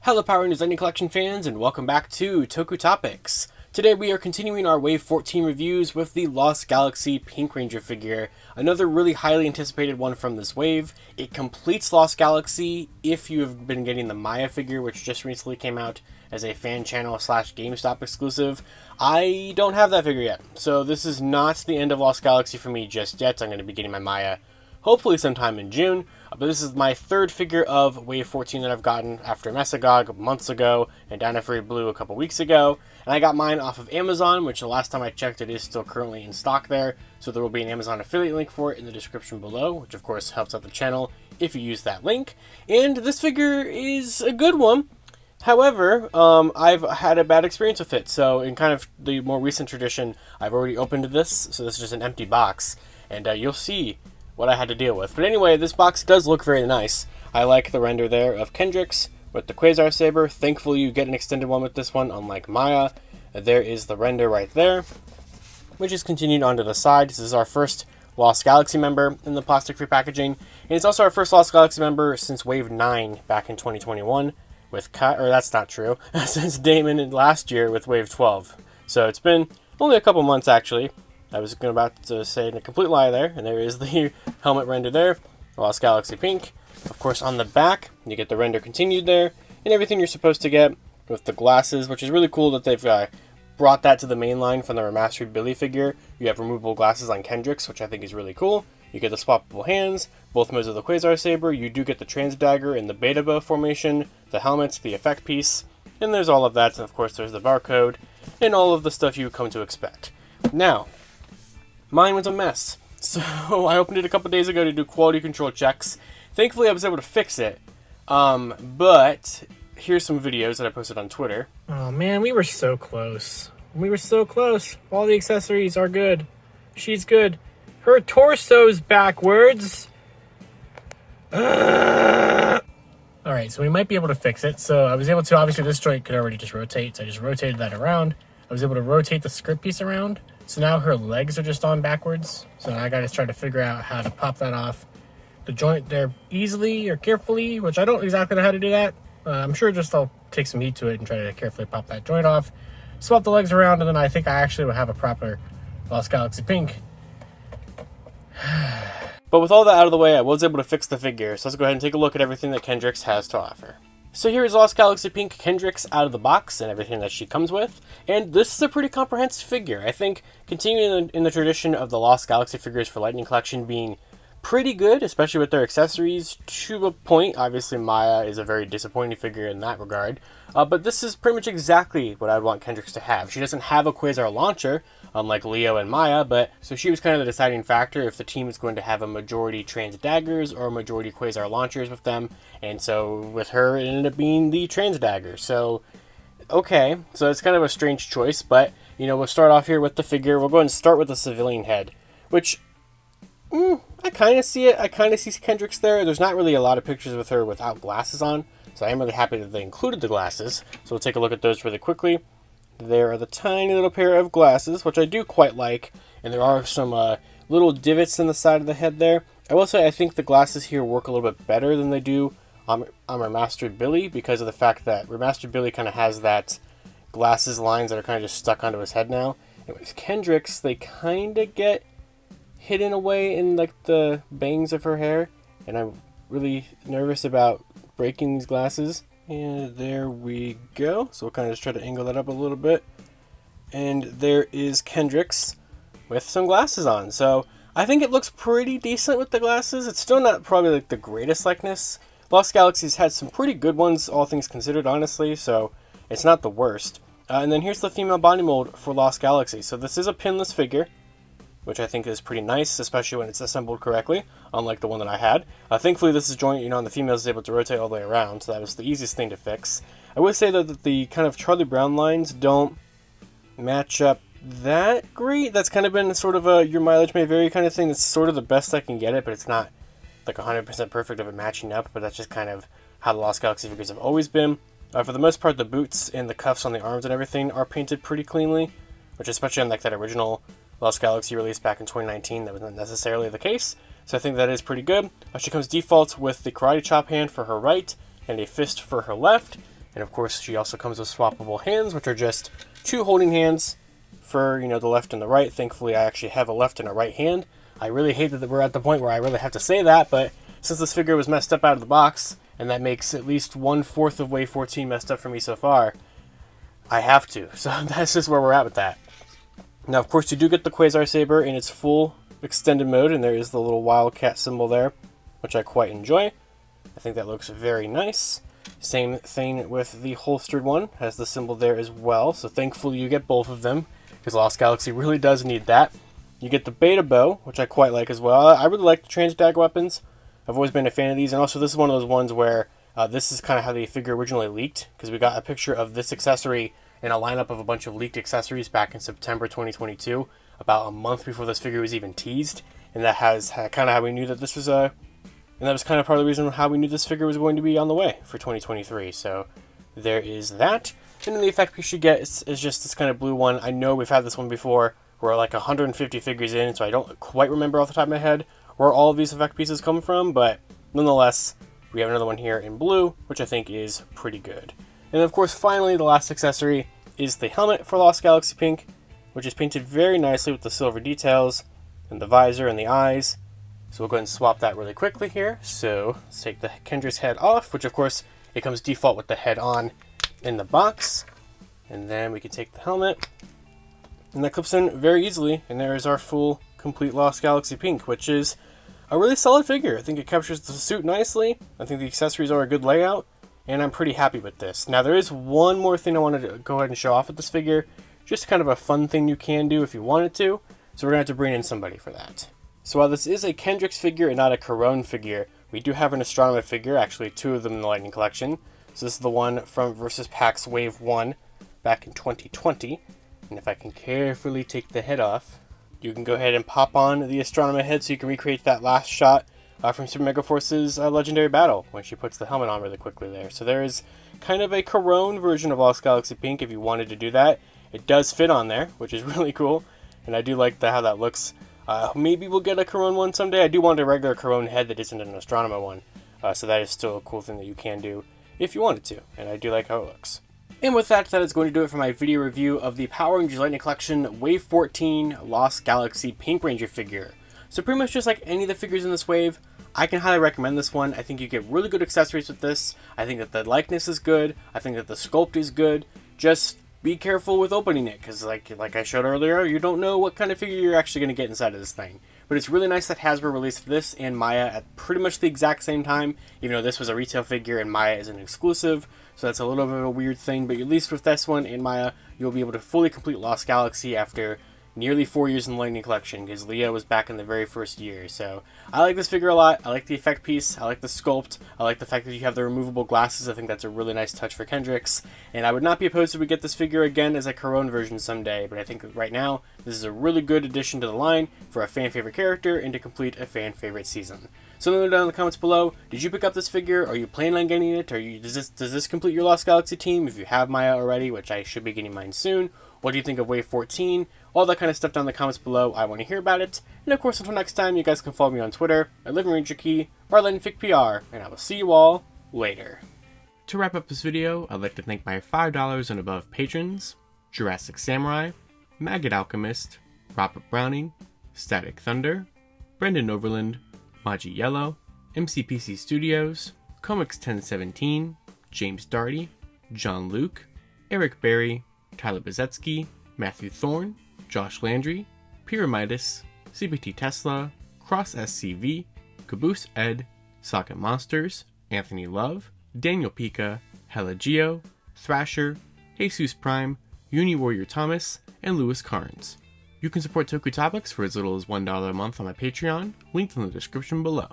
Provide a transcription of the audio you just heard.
Hello Power Rangers Lightning Collection fans, and welcome back to Toku Topics. Today we are continuing our Wave 14 reviews with the Lost Galaxy Pink Ranger figure, another really highly anticipated one from this wave. It completes Lost Galaxy if you have been getting the Maya figure, which just recently came out as a fan channel / GameStop exclusive. I don't have that figure yet, so this is not the end of Lost Galaxy for me just yet. I'm going to be getting my Maya hopefully sometime in June, but this is my third figure of Wave 14 that I've gotten after Mesagog months ago and Dino Fury Blue a couple weeks ago, and I got mine off of Amazon, which the last time I checked it is still currently in stock there, so there will be an Amazon affiliate link for it in the description below, which of course helps out the channel if you use that link, and this figure is a good one. However, I've had a bad experience with it, so in kind of the more recent tradition, I've already opened this, so this is just an empty box, and you'll see what I had to deal with. But anyway, this box does look very nice. I like the render there of Kendrix with the Quasar Saber. Thankfully, you get an extended one with this one, unlike Maya. There is the render right there, which is continued onto the side. This is our first Lost Galaxy member in the plastic-free packaging, and it's also our first Lost Galaxy member since Wave 9 back in 2021 with or that's not true, since Damon last year with Wave 12. So it's been only a couple months, actually. I was about to say a complete lie there, and there is the helmet render there, Lost Galaxy Pink. Of course, on the back, you get the render continued there, and everything you're supposed to get with the glasses, which is really cool that they've brought that to the main line from the remastered Billy figure. You have removable glasses on Kendrix, which I think is really cool. You get the swappable hands, both modes of the Quasar Saber. You do get the Trans Dagger in the Beta Bow formation, the helmets, the effect piece, and there's all of that, and of course there's the barcode, and all of the stuff you come to expect. Now, mine was a mess, so I opened it a couple days ago to do quality control checks. Thankfully, I was able to fix it, but here's some videos that I posted on Twitter. Oh man, we were so close. We were so close. All the accessories are good. She's good. Her torso's backwards. Alright, so we might be able to fix it. So I was able to, obviously this joint could already just rotate, so I just rotated that around. I was able to rotate the script piece around. So now her legs are just on backwards. So I gotta try to figure out how to pop that off the joint there easily or carefully, which I don't exactly know how to do that. I'm sure just I'll take some heat to it and try to carefully pop that joint off. Swap the legs around, and then I think I actually will have a proper Lost Galaxy Pink. But with all that out of the way, I was able to fix the figure, so let's go ahead and take a look at everything that Kendrix has to offer. So here is Lost Galaxy Pink Kendrix out of the box and everything that she comes with, and this is a pretty comprehensive figure. I think continuing in the tradition of the Lost Galaxy figures for Lightning Collection being pretty good, especially with their accessories, to a point. Obviously Maya is a very disappointing figure in that regard, but this is pretty much exactly what I'd want Kendrix to have. She doesn't have a Quasar launcher, unlike Leo and Maya, but so she was kind of the deciding factor if the team is going to have a majority Trans Daggers or a majority Quasar launchers with them, and so with her it ended up being the Trans Dagger. So okay, so it's kind of a strange choice, but you know, we'll start off here with the figure. We'll go ahead and start with the civilian head, which I kind of see it. I kind of see Kendrix there. There's not really a lot of pictures with her without glasses on, so I am really happy that they included the glasses. So we'll take a look at those really quickly. There are the tiny little pair of glasses, which I do quite like, and there are some little divots in the side of the head there. I will say I think the glasses here work a little bit better than they do on Remastered Billy, because of the fact that Remastered Billy kind of has that glasses lines that are kind of just stuck onto his head now. And with Kendrix, they kind of get hidden away in like the bangs of her hair, and I'm really nervous about breaking these glasses. And there we go. So we'll kind of just try to angle that up a little bit. And there is Kendrix with some glasses on. So I think it looks pretty decent with the glasses. It's still not probably like the greatest likeness. Lost Galaxy's had some pretty good ones, all things considered, honestly. So it's not the worst. And then here's the female body mold for Lost Galaxy. So this is a pinless figure, which I think is pretty nice, especially when it's assembled correctly, unlike the one that I had. Thankfully, this is joint, on the female is able to rotate all the way around, so that was the easiest thing to fix. I would say that the kind of Charlie Brown lines don't match up that great. That's kind of been sort of a your mileage may vary kind of thing. It's sort of the best I can get it, but it's not like 100% perfect of it matching up, but that's just kind of how the Lost Galaxy figures have always been. For the most part, the boots and the cuffs on the arms and everything are painted pretty cleanly, which especially on like that original Lost Galaxy release back in 2019, that wasn't necessarily the case, so I think that is pretty good. She comes default with the Karate Chop hand for her right and a fist for her left, And of course, she also comes with swappable hands, which are just 2 holding hands for, the left and the right. Thankfully, I actually have a left and a right hand. I really hate that we're at the point where I really have to say that, but since this figure was messed up out of the box, and that makes at least 1/4 of Wave 14 messed up for me so far, I have to. So that's just where we're at with that. Now, of course, you do get the Quasar Saber in its full extended mode, and there is the little Wildcat symbol there, which I quite enjoy. I think that looks very nice. Same thing with the holstered one, has the symbol there as well, so thankfully you get both of them, because Lost Galaxy really does need that. You get the Beta Bow, which I quite like as well. I really like the Trans-Dag weapons. I've always been a fan of these, and also this is one of those ones where this is kind of how the figure originally leaked, because we got a picture of this accessory in a lineup of a bunch of leaked accessories back in September 2022, about a month before this figure was even teased, and that has kind of how we knew that this was and that was kind of part of the reason how we knew this figure was going to be on the way for 2023. So there is that. And then the effect piece you get is just this kind of blue one. I know we've had this one before. We're like 150 figures in, so I don't quite remember off the top of my head where all of these effect pieces come from, but nonetheless, we have another one here in blue, which I think is pretty good. And of course, finally, the last accessory is the helmet for Lost Galaxy Pink, which is painted very nicely with the silver details and the visor and the eyes. So we'll go ahead and swap that really quickly here. So let's take the Kendrix head off, which of course it comes default with the head on in the box. And then we can take the helmet, and that clips in very easily. And there is our full, complete Lost Galaxy Pink, which is a really solid figure. I think it captures the suit nicely. I think the accessories are a good layout, and I'm pretty happy with this. Now there is one more thing I wanted to go ahead and show off with this figure. Just kind of a fun thing you can do if you wanted to. So we're going to have to bring in somebody for that. So while this is a Kendrix figure and not a Karone figure, we do have an Astronomer figure, actually 2 of them in the Lightning Collection. So this is the one from Versus Packs Wave 1 back in 2020. And if I can carefully take the head off, you can go ahead and pop on the Astronomer head so you can recreate that last shot from Super Mega Force's Legendary Battle when she puts the helmet on really quickly there. So there is kind of a Karone version of Lost Galaxy Pink if you wanted to do that. It does fit on there, which is really cool, and I do like how that looks. Maybe we'll get a Karone one someday. I do want a regular Karone head that isn't an Astronomer one, so that is still a cool thing that you can do if you wanted to, and I do like how it looks. And with that is going to do it for my video review of the Power Rangers Lightning Collection Wave 14 Lost Galaxy Pink Ranger figure. So pretty much just like any of the figures in this wave, I can highly recommend this one. I think you get really good accessories with this. I think that the likeness is good. I think that the sculpt is good. Just be careful with opening it, because like I showed earlier, you don't know what kind of figure you're actually going to get inside of this thing. But it's really nice that Hasbro released this and Maya at pretty much the exact same time, even though this was a retail figure and Maya is an exclusive, so that's a little bit of a weird thing. But at least with this one and Maya, you'll be able to fully complete Lost Galaxy after nearly 4 years in the Lightning Collection, because Leah was back in the very first year. So I like this figure a lot. I like the effect piece. I like the sculpt. I like the fact that you have the removable glasses. I think that's a really nice touch for Kendrix. And I would not be opposed if we get this figure again as a Karone version someday, but I think right now this is a really good addition to the line for a fan favorite character and to complete a fan favorite season. So let me know down in the comments below, did you pick up this figure? Are you planning on getting it? Does this complete your Lost Galaxy team if you have Maya already, which I should be getting mine soon? What do you think of Wave 14? All that kind of stuff down in the comments below. I want to hear about it. And of course, until next time, you guys can follow me on Twitter at LivingRangerKey or LightningFigPR, and I will see you all later. To wrap up this video, I'd like to thank my $5 and above patrons: Jurassic Samurai, Maggot Alchemist, Robert Browning, Static Thunder, Brendan Overland, Maji Yellow, MCPC Studios, Comics 1017, James Darty, John Luke, Eric Berry, Tyler Bezetsky, Matthew Thorne, Josh Landry, Pyramidus, CBT Tesla, Cross SCV, Caboose Ed, Socket Monsters, Anthony Love, Daniel Pika, Hella Geo, Thrasher, Jesus Prime, Uni Warrior Thomas, and Lewis Carnes. You can support Toku Topics for as little as $1 a month on my Patreon, linked in the description below.